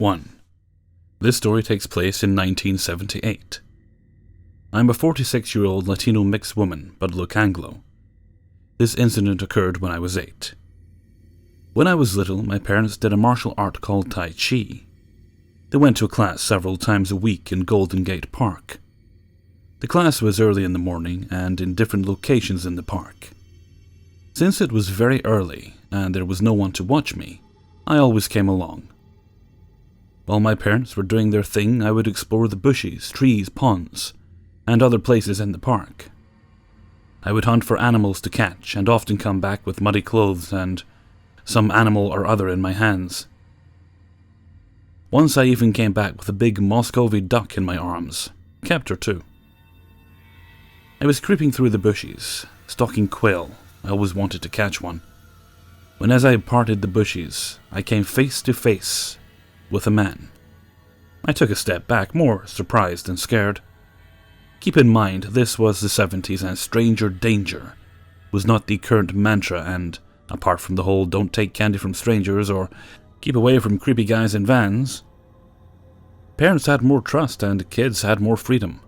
1. This story takes place in 1978. I'm a 46-year-old Latino mixed woman, but look Anglo. This incident occurred when I was 8. When I was little, my parents did a martial art called Tai Chi. They went to a class several times a week in Golden Gate Park. The class was early in the morning and in different locations in the park. Since it was very early and there was no one to watch me, I always came along. While my parents were doing their thing, I would explore the bushes, trees, ponds, and other places in the park. I would hunt for animals to catch and often come back with muddy clothes and some animal or other in my hands. Once I even came back with a big Muscovy duck in my arms. Kept her too. I was creeping through the bushes, stalking quail. I always wanted to catch one. When as I parted the bushes, I came face to face with a man. I took a step back, more surprised than scared. Keep in mind, this was the 70s and stranger danger was not the current mantra, and apart from the whole don't take candy from strangers or keep away from creepy guys in vans, parents had more trust and kids had more freedom.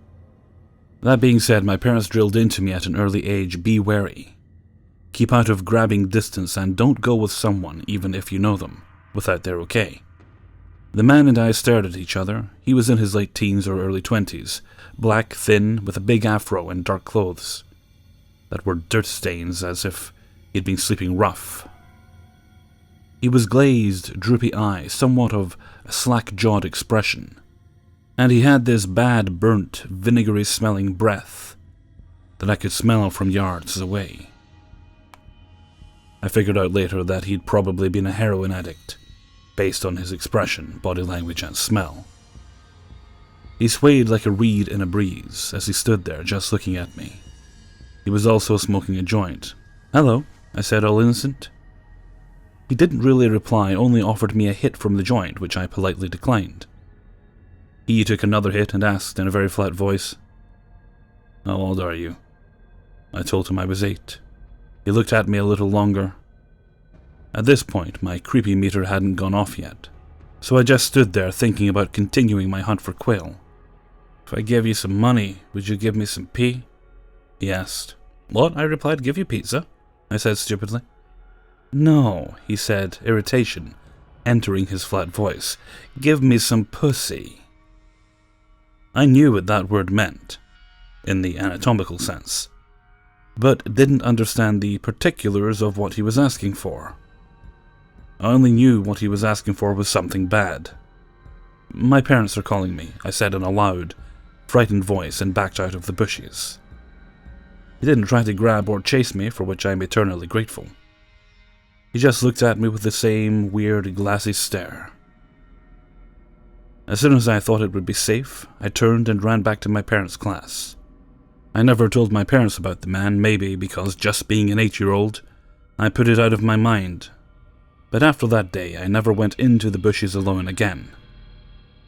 That being said, my parents drilled into me at an early age, be wary. Keep out of grabbing distance and don't go with someone, even if you know them, without their okay. The man and I stared at each other. He was in his late teens or early 20s, black, thin, with a big afro and dark clothes that were dirt stains as if he'd been sleeping rough. He was glazed, droopy eyes, somewhat of a slack-jawed expression, and he had this bad, burnt, vinegary-smelling breath that I could smell from yards away. I figured out later that he'd probably been a heroin addict, based on his expression, body language, and smell. He swayed like a reed in a breeze as he stood there just looking at me. He was also smoking a joint. "Hello," I said, all innocent. He didn't really reply, only offered me a hit from the joint, which I politely declined. He took another hit and asked in a very flat voice, "How old are you?" I told him I was 8. He looked at me a little longer. At this point, my creepy meter hadn't gone off yet, so I just stood there thinking about continuing my hunt for quail. "If I gave you some money, would you give me some pee?" he asked. "What?" I replied. "Give you pizza?" I said stupidly. "No," he said, irritation entering his flat voice. "Give me some pussy." I knew what that word meant, in the anatomical sense, but didn't understand the particulars of what he was asking for. I only knew what he was asking for was something bad. "My parents are calling me," I said in a loud, frightened voice and backed out of the bushes. He didn't try to grab or chase me, for which I am eternally grateful. He just looked at me with the same weird, glassy stare. As soon as I thought it would be safe, I turned and ran back to my parents' class. I never told my parents about the man, maybe because just being an 8-year-old, I put it out of my mind. But after that day, I never went into the bushes alone again.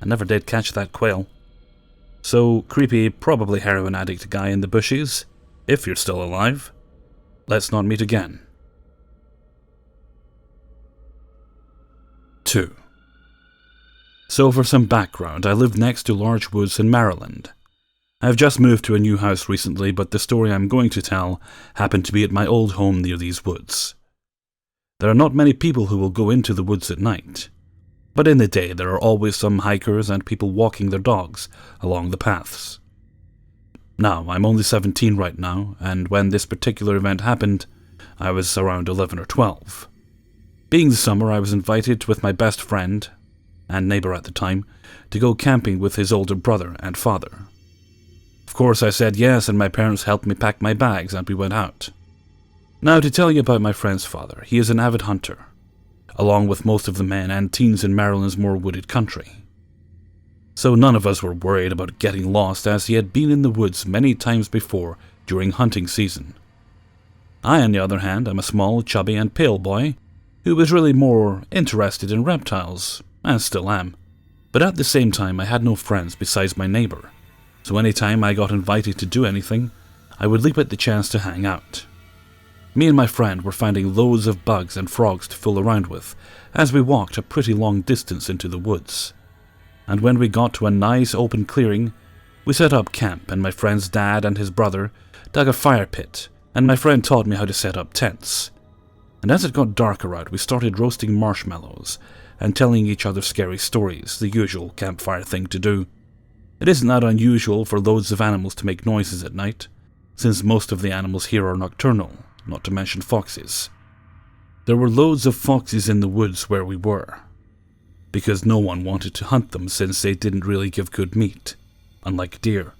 I never did catch that quail. So, creepy, probably heroin addict guy in the bushes, if you're still alive, let's not meet again. 2. So for some background, I lived next to large woods in Maryland. I have just moved to a new house recently, but the story I'm going to tell happened to be at my old home near these woods. There are not many people who will go into the woods at night, but in the day there are always some hikers and people walking their dogs along the paths. Now, I'm only 17 right now, and when this particular event happened, I was around 11 or 12. Being the summer, I was invited with my best friend, and neighbor at the time, to go camping with his older brother and father. Of course, I said yes, and my parents helped me pack my bags, and we went out. Now, to tell you about my friend's father, he is an avid hunter, along with most of the men and teens in Maryland's more wooded country. So none of us were worried about getting lost, as he had been in the woods many times before during hunting season. I, on the other hand, am a small, chubby, and pale boy who was really more interested in reptiles, and still am. But at the same time, I had no friends besides my neighbor, so any time I got invited to do anything, I would leap at the chance to hang out. Me and my friend were finding loads of bugs and frogs to fool around with as we walked a pretty long distance into the woods. and when we got to a nice open clearing, we set up camp, and my friend's dad and his brother dug a fire pit, and my friend taught me how to set up tents. And as it got darker out, we started roasting marshmallows and telling each other scary stories, the usual campfire thing to do. It isn't that unusual for loads of animals to make noises at night, since most of the animals here are nocturnal, not to mention foxes. There were loads of foxes in the woods where we were, because no one wanted to hunt them since they didn't really give good meat, unlike deer.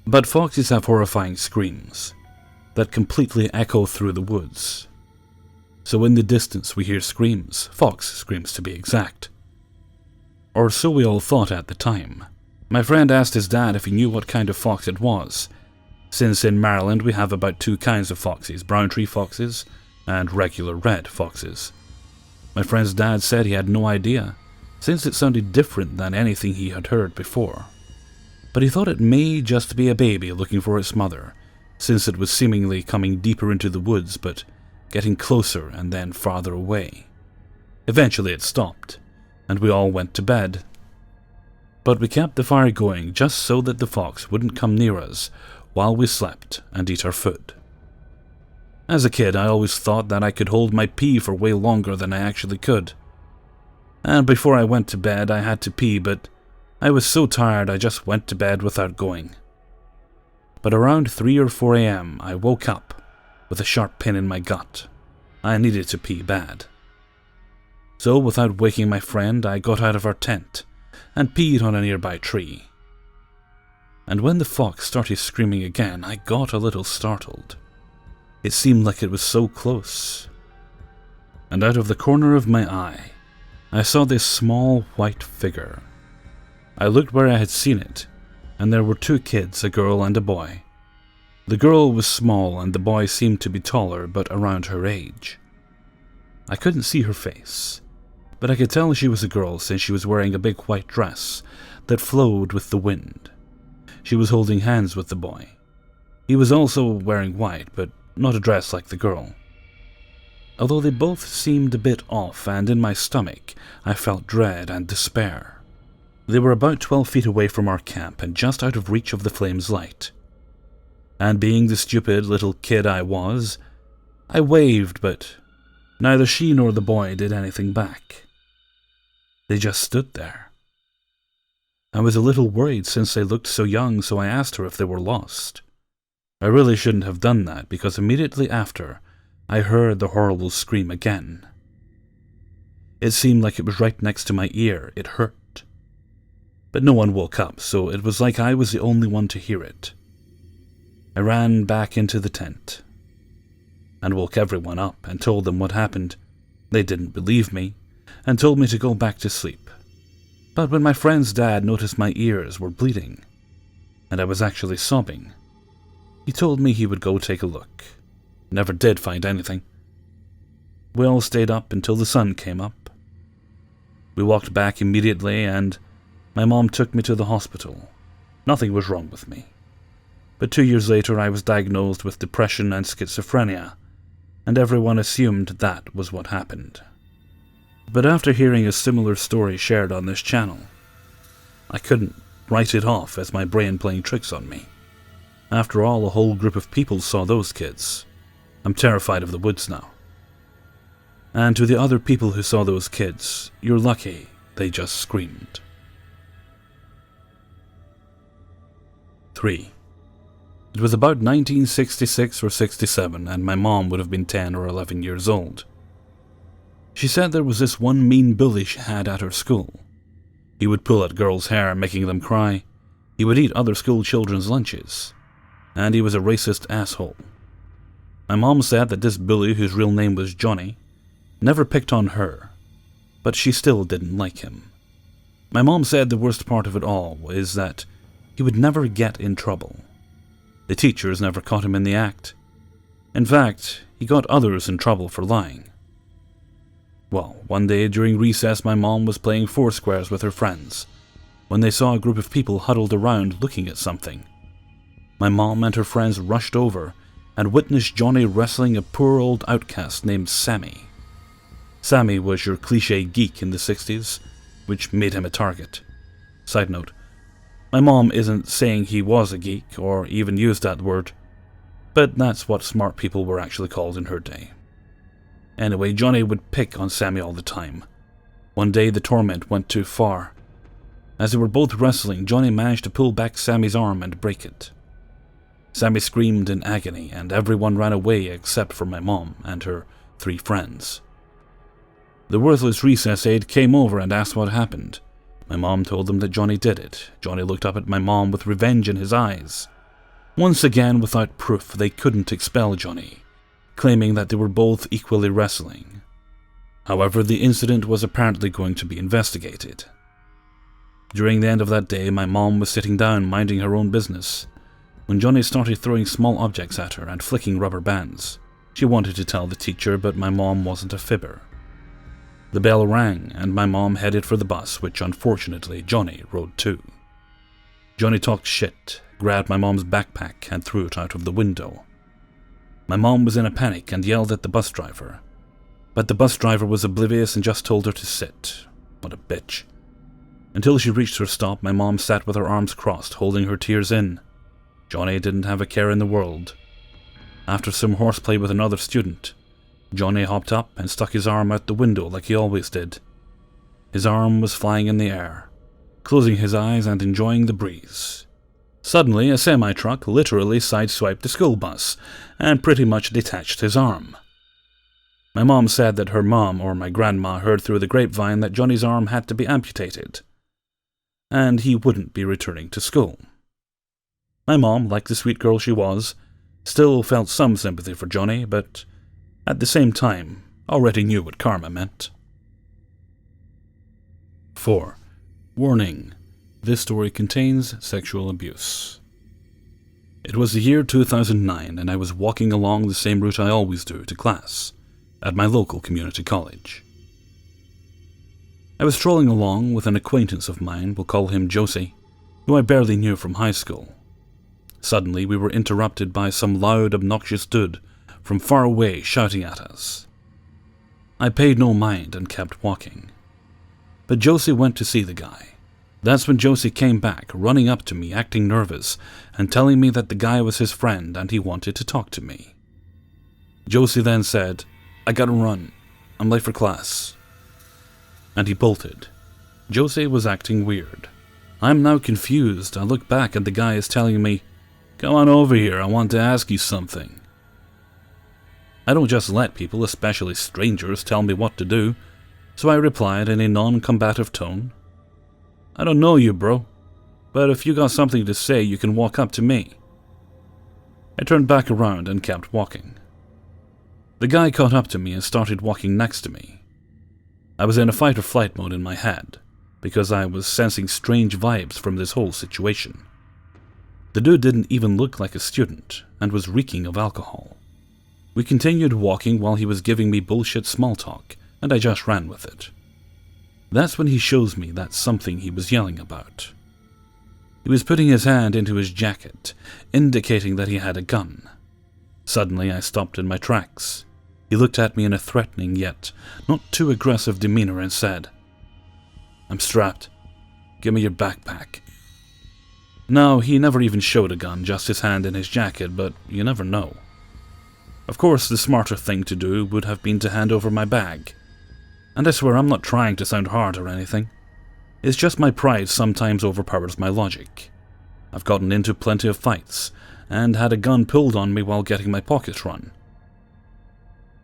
But foxes have horrifying screams that completely echo through the woods. So in the distance we hear screams, fox screams to be exact. Or so we all thought at the time. My friend asked his dad if he knew what kind of fox it was, since in Maryland we have about 2 kinds of foxes, brown tree foxes and regular red foxes. My friend's dad said he had no idea, since it sounded different than anything he had heard before. But he thought it may just be a baby looking for its mother, since it was seemingly coming deeper into the woods but getting closer and then farther away. Eventually it stopped, and we all went to bed. But we kept the fire going just so that the fox wouldn't come near us while we slept and eat our food. As a kid, I always thought that I could hold my pee for way longer than I actually could. And before I went to bed, I had to pee, but I was so tired I just went to bed without going. But around 3 or 4 a.m., I woke up with a sharp pain in my gut. I needed to pee bad. So, without waking my friend, I got out of our tent and peed on a nearby tree. And when the fox started screaming again, I got a little startled. It seemed like it was so close. And out of the corner of my eye, I saw this small white figure. I looked where I had seen it, and there were 2 kids, a girl and a boy. The girl was small and the boy seemed to be taller, but around her age. I couldn't see her face, but I could tell she was a girl since she was wearing a big white dress that flowed with the wind. She was holding hands with the boy. He was also wearing white, but not a dress like the girl. Although they both seemed a bit off, and in my stomach I felt dread and despair. They were about 12 feet away from our camp and just out of reach of the flame's light. And being the stupid little kid I was, I waved, but neither she nor the boy did anything back. They just stood there. I was a little worried since they looked so young, so I asked her if they were lost. I really shouldn't have done that, because immediately after, I heard the horrible scream again. It seemed like it was right next to my ear. It hurt. But no one woke up, so it was like I was the only one to hear it. I ran back into the tent and woke everyone up and told them what happened. They didn't believe me and told me to go back to sleep. But when my friend's dad noticed my ears were bleeding and I was actually sobbing, he told me he would go take a look. Never did find anything. We all stayed up until the sun came up. We walked back immediately and my mom took me to the hospital. Nothing was wrong with me. But 2 years later I was diagnosed with depression and schizophrenia, and everyone assumed that was what happened. But after hearing a similar story shared on this channel, I couldn't write it off as my brain playing tricks on me. After all, a whole group of people saw those kids. I'm terrified of the woods now. And to the other people who saw those kids, you're lucky they just screamed. 3. It was about 1966 or 67, and my mom would have been 10 or 11 years old. She said there was this one mean bully she had at her school. He would pull at girls' hair, making them cry. He would eat other school children's lunches. And he was a racist asshole. My mom said that this bully, whose real name was Johnny, never picked on her, but she still didn't like him. My mom said the worst part of it all is that he would never get in trouble. The teachers never caught him in the act. In fact, he got others in trouble for lying. Well, one day during recess my mom was playing foursquares with her friends when they saw a group of people huddled around looking at something. My mom and her friends rushed over and witnessed Johnny wrestling a poor old outcast named Sammy. Sammy was your cliché geek in the 60s, which made him a target. Side note, my mom isn't saying he was a geek or even used that word, but that's what smart people were actually called in her day. Anyway, Johnny would pick on Sammy all the time. One day the torment went too far. As they were both wrestling, Johnny managed to pull back Sammy's arm and break it. Sammy screamed in agony, and everyone ran away except for my mom and her 3 friends. The worthless recess aide came over and asked what happened. My mom told them that Johnny did it. Johnny looked up at my mom with revenge in his eyes. Once again, without proof, they couldn't expel Johnny, claiming that they were both equally wrestling. However, the incident was apparently going to be investigated. During the end of that day, my mom was sitting down minding her own business when Johnny started throwing small objects at her and flicking rubber bands. She wanted to tell the teacher, but my mom wasn't a fibber. The bell rang, and my mom headed for the bus, which unfortunately Johnny rode too. Johnny talked shit, grabbed my mom's backpack, and threw it out of the window. My mom was in a panic and yelled at the bus driver, but the bus driver was oblivious and just told her to sit. What a bitch. Until she reached her stop, my mom sat with her arms crossed, holding her tears in. Johnny didn't have a care in the world. After some horseplay with another student, Johnny hopped up and stuck his arm out the window like he always did. His arm was flying in the air, closing his eyes and enjoying the breeze. Suddenly, a semi-truck literally sideswiped the school bus and pretty much detached his arm. My mom said that her mom or my grandma heard through the grapevine that Johnny's arm had to be amputated, and he wouldn't be returning to school. My mom, like the sweet girl she was, still felt some sympathy for Johnny, but at the same time, already knew what karma meant. 4. Warning. This story contains sexual abuse. It was the year 2009, and I was walking along the same route I always do to class, at my local community college. I was strolling along with an acquaintance of mine, we'll call him Josie, who I barely knew from high school. Suddenly, we were interrupted by some loud, obnoxious dude from far away shouting at us. I paid no mind and kept walking. But Josie went to see the guy. That's when Josie came back, running up to me, acting nervous, and telling me that the guy was his friend and he wanted to talk to me. Josie then said, "I gotta run. I'm late for class." And he bolted. Josie was acting weird. I'm now confused. I look back and the guy is telling me, "Come on over here, I want to ask you something." I don't just let people, especially strangers, tell me what to do, so I replied in a non-combative tone, "I don't know you, bro, but if you got something to say, you can walk up to me." I turned back around and kept walking. The guy caught up to me and started walking next to me. I was in a fight-or-flight mode in my head, because I was sensing strange vibes from this whole situation. The dude didn't even look like a student, and was reeking of alcohol. We continued walking while he was giving me bullshit small talk, and I just ran with it. That's when he shows me that something he was yelling about. He was putting his hand into his jacket, indicating that he had a gun. Suddenly I stopped in my tracks. He looked at me in a threatening yet not too aggressive demeanor and said, "I'm strapped. Give me your backpack." Now, he never even showed a gun, just his hand in his jacket, but you never know. Of course, the smarter thing to do would have been to hand over my bag. And I swear I'm not trying to sound hard or anything. It's just my pride sometimes overpowers my logic. I've gotten into plenty of fights, and had a gun pulled on me while getting my pockets run.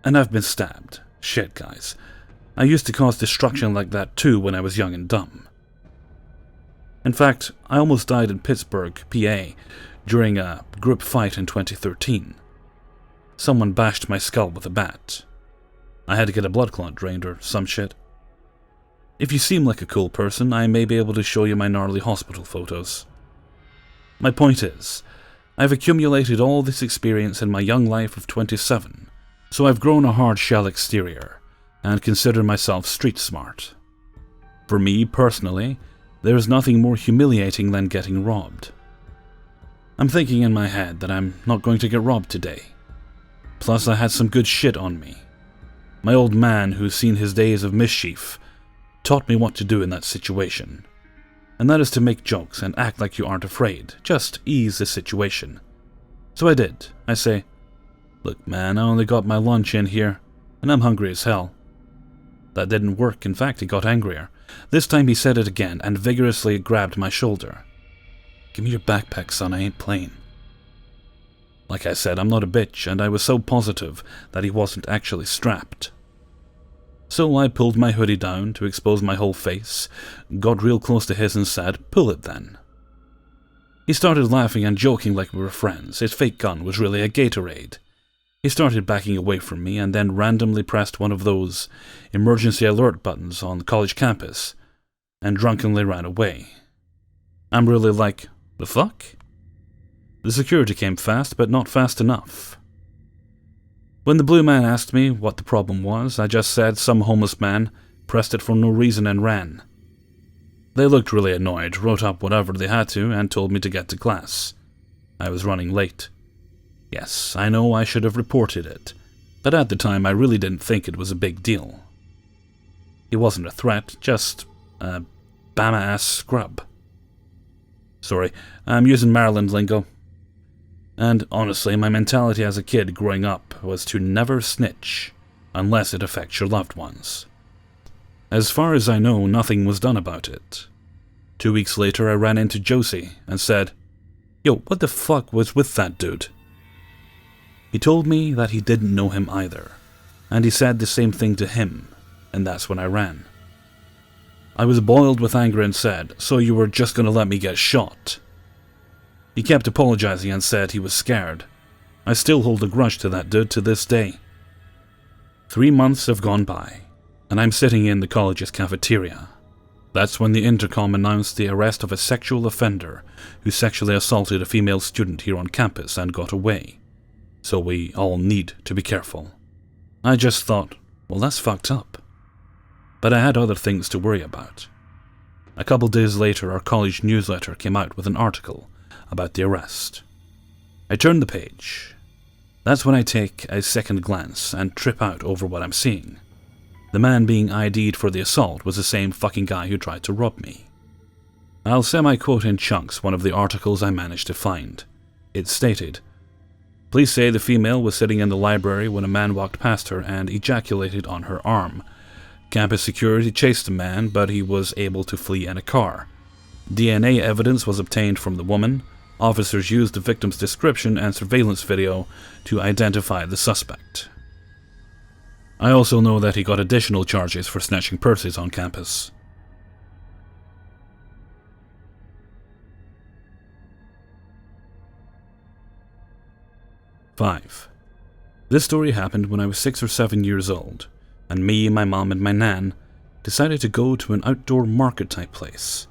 And I've been stabbed. Shit, guys. I used to cause destruction like that too when I was young and dumb. In fact, I almost died in Pittsburgh, PA, during a group fight in 2013. Someone bashed my skull with a bat. I had to get a blood clot drained or some shit. If you seem like a cool person, I may be able to show you my gnarly hospital photos. My point is, I've accumulated all this experience in my young life of 27, so I've grown a hard shell exterior, and consider myself street smart. For me, personally, there's nothing more humiliating than getting robbed. I'm thinking in my head that I'm not going to get robbed today. Plus, I had some good shit on me. My old man, who's seen his days of mischief, taught me what to do in that situation. and that is to make jokes and act like you aren't afraid, just ease the situation. So I did. I say, "Look man, I only got my lunch in here, and I'm hungry as hell." That didn't work. In fact, he got angrier. This time he said it again and vigorously grabbed my shoulder. "Give me your backpack, son, I ain't playing." Like I said, I'm not a bitch, and I was so positive that he wasn't actually strapped. So I pulled my hoodie down to expose my whole face, got real close to his and said, "Pull it then." He started laughing and joking like we were friends. His fake gun was really a Gatorade. He started backing away from me and then randomly pressed one of those emergency alert buttons on the college campus and drunkenly ran away. I'm really like, the fuck? The security came fast, but not fast enough. When the blue man asked me what the problem was, I just said some homeless man pressed it for no reason and ran. They looked really annoyed, wrote up whatever they had to, and told me to get to class. I was running late. Yes, I know I should have reported it, but at the time I really didn't think it was a big deal. He wasn't a threat, just a Bama-ass scrub. Sorry, I'm using Maryland lingo. And honestly, my mentality as a kid growing up was to never snitch, unless it affects your loved ones. As far as I know, nothing was done about it. 2 weeks later, I ran into Josie and said, "Yo, what the fuck was with that dude?" He told me that he didn't know him either, and he said the same thing to him, and that's when I ran. I was boiled with anger and said, "So you were just gonna let me get shot?" He kept apologizing and said he was scared. I still hold a grudge to that dude to this day. 3 months have gone by, and I'm sitting in the college's cafeteria. That's when the intercom announced the arrest of a sexual offender who sexually assaulted a female student here on campus and got away. So we all need to be careful. I just thought, well, that's fucked up. But I had other things to worry about. A couple days later, our college newsletter came out with an article about the arrest. I turn the page. That's when I take a second glance and trip out over what I'm seeing. The man being ID'd for the assault was the same fucking guy who tried to rob me. I'll semi-quote in chunks one of the articles I managed to find. It stated, "Police say the female was sitting in the library when a man walked past her and ejaculated on her arm. Campus security chased the man, but he was able to flee in a car. DNA evidence was obtained from the woman. Officers used the victim's description and surveillance video to identify the suspect." I also know that he got additional charges for snatching purses on campus. Five. This story happened when I was 6 or 7 years old, and me, my mom, and my nan decided to go to an outdoor market-type place,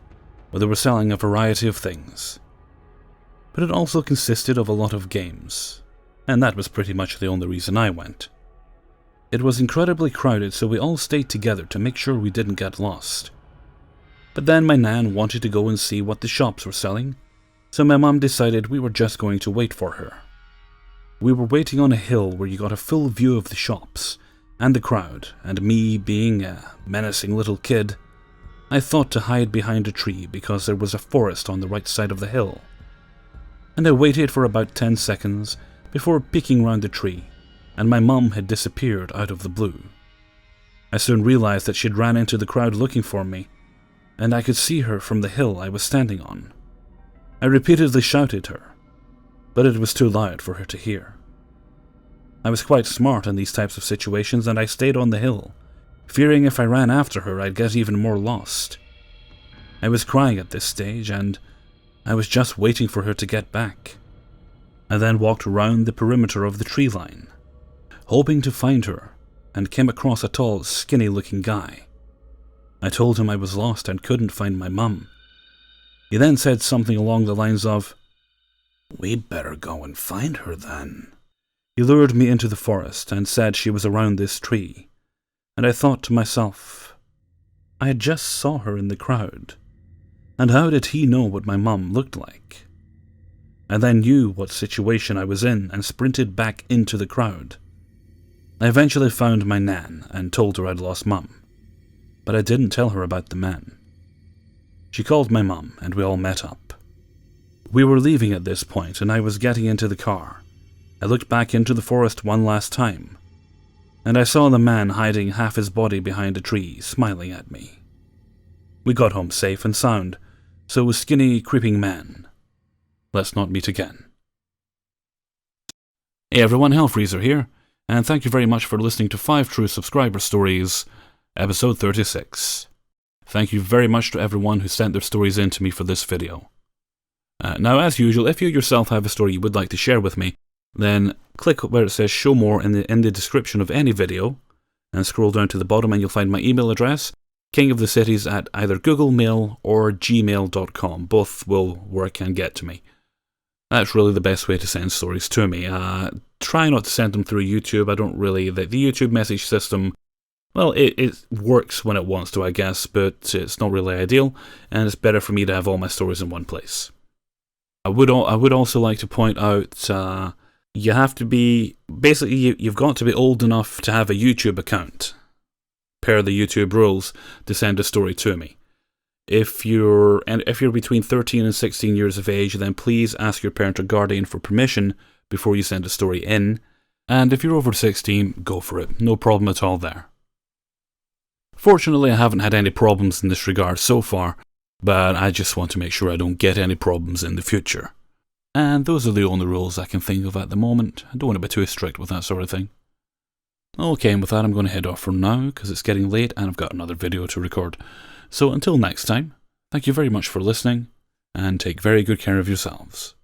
where they were selling a variety of things. But it also consisted of a lot of games, and that was pretty much the only reason I went. It was incredibly crowded, so we all stayed together to make sure we didn't get lost. But then my nan wanted to go and see what the shops were selling, so my mom decided we were just going to wait for her. We were waiting on a hill where you got a full view of the shops and the crowd, and me being a menacing little kid, I thought to hide behind a tree because there was a forest on the right side of the hill. And I waited for about 10 seconds before peeking round the tree, and my mum had disappeared out of the blue. I soon realized that she'd ran into the crowd looking for me, and I could see her from the hill I was standing on. I repeatedly shouted her, but it was too loud for her to hear. I was quite smart in these types of situations, and I stayed on the hill, fearing if I ran after her I'd get even more lost. I was crying at this stage, and I was just waiting for her to get back. I then walked around the perimeter of the tree line, hoping to find her, and came across a tall, skinny-looking guy. I told him I was lost and couldn't find my mum. He then said something along the lines of, "We better go and find her then." He lured me into the forest and said she was around this tree, and I thought to myself, I had just saw her in the crowd, and how did he know what my mum looked like? I then knew what situation I was in and sprinted back into the crowd. I eventually found my nan and told her I'd lost mum, but I didn't tell her about the man. She called my mum, and we all met up. We were leaving at this point, and I was getting into the car. I looked back into the forest one last time, and I saw the man hiding half his body behind a tree, smiling at me. We got home safe and sound, so was skinny, creeping man. Let's not meet again. Hey everyone, Hellfreezer here, and thank you very much for listening to 5 True Subscriber Stories, episode 36. Thank you very much to everyone who sent their stories in to me for this video. Now, as usual, if you yourself have a story you would like to share with me, then click where it says show more in the description of any video, and scroll down to the bottom and you'll find my email address, kingofthecities at either Google Mail or gmail.com. Both will work and get to me. That's really the best way to send stories to me. Try not to send them through YouTube. I don't really... The YouTube message system, well, it works when it wants to, I guess, but it's not really ideal, and it's better for me to have all my stories in one place. I would also like to point out, you have to be... Basically, you've got to be old enough to have a YouTube account, per the YouTube rules, to send a story to me. If you're between 13 and 16 years of age, then please ask your parent or guardian for permission before you send a story in. And if you're over 16, go for it. No problem at all there. Fortunately, I haven't had any problems in this regard so far, but I just want to make sure I don't get any problems in the future. And those are the only rules I can think of at the moment. I don't want to be too strict with that sort of thing. Okay, and with that I'm going to head off for now, because it's getting late and I've got another video to record. So until next time, thank you very much for listening, and take very good care of yourselves.